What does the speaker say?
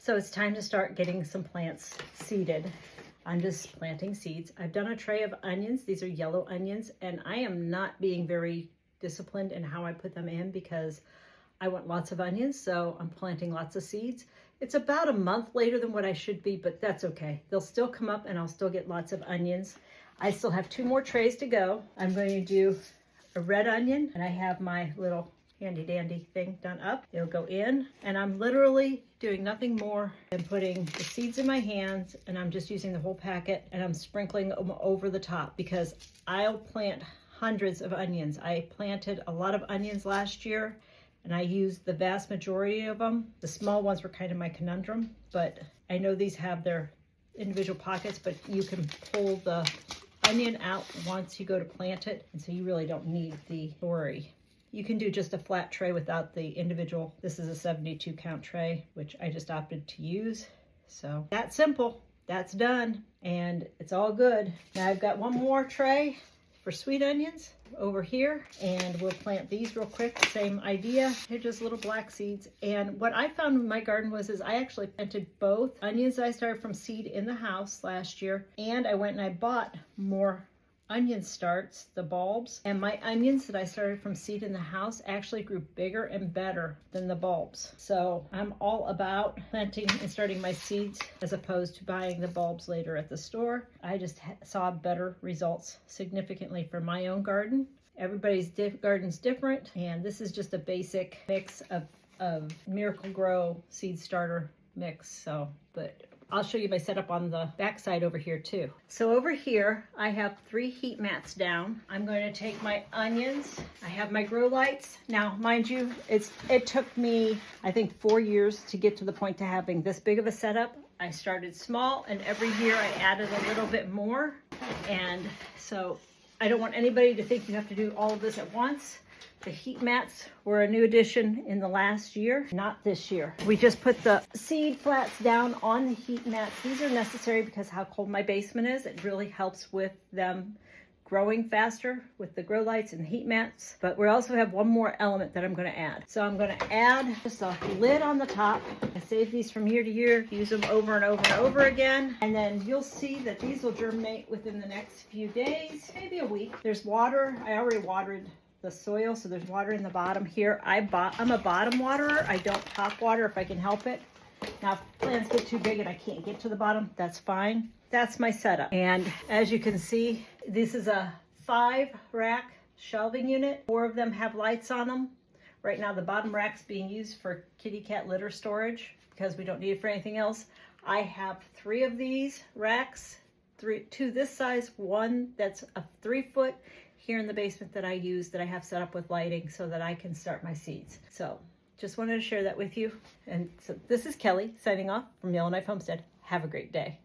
So it's time to start getting some plants seeded. I'm just planting seeds. I've done a tray of onions. These are yellow onions, and I am not being very disciplined in how I put them in because I want lots of onions, so I'm planting lots of seeds. It's about a month later than what I should be, but that's okay. They'll still come up and I'll still get lots of onions. I still have 2 more trays to go. I'm going to do a red onion, and I have my little handy dandy thing done up. It'll go in, and I'm literally doing nothing more than putting the seeds in my hands, and I'm just using the whole packet, and I'm sprinkling them over the top because I'll plant hundreds of onions. I planted a lot of onions last year, and I used the vast majority of them. The small ones were kind of my conundrum, but I know these have their individual pockets, but you can pull the onion out once you go to plant it, and so you really don't need the story. You can do just a flat tray without the individual. This is a 72 count tray, which I just opted to use. So that's simple, that's done, and it's all good. Now I've got 1 more tray for sweet onions over here, and we'll plant these real quick. Same idea. They're just little black seeds. And what I found in my garden is I actually planted both onions that I started from seed in the house last year, and I went and I bought more onion starts, the bulbs, and my onions that I started from seed in the house actually grew bigger and better than the bulbs. So I'm all about planting and starting my seeds as opposed to buying the bulbs later at the store. I just saw better results significantly for my own garden. Everybody's garden's different, and this is just a basic mix of Miracle-Gro seed starter mix. So, but I'll show you my setup on the back side over here too. So over here, I have 3 heat mats down. I'm going to take my onions. I have my grow lights. Now, mind you, it took me, I think, 4 years to get to the point to having this big of a setup. I started small, and every year I added a little bit more. And so I don't want anybody to think you have to do all of this at once. The heat mats were a new addition in the last year, not this year. We just put the seed flats down on the heat mats. These are necessary because how cold my basement is. It really helps with them growing faster with the grow lights and the heat mats. But we also have 1 more element that I'm going to add. So I'm going to add just a lid on the top. I save these from year to year, use them over and over and over again. And then you'll see that these will germinate within the next few days, maybe a week. There's water. I already watered the soil, so there's water in the bottom here. I'm a bottom waterer. I don't top water if I can help it. Now, if plants get too big and I can't get to the bottom, that's fine. That's my setup. And as you can see, this is a 5-rack shelving unit. 4 of them have lights on them. Right now, the bottom rack's being used for kitty cat litter storage because we don't need it for anything else. I have 3 of these racks, 2 this size, 1 that's a 3-foot here in the basement that I use, that I have set up with lighting so that I can start my seeds. So just wanted to share that with you. And so this is Kelly signing off from Yellowknife Homestead. Have a great day.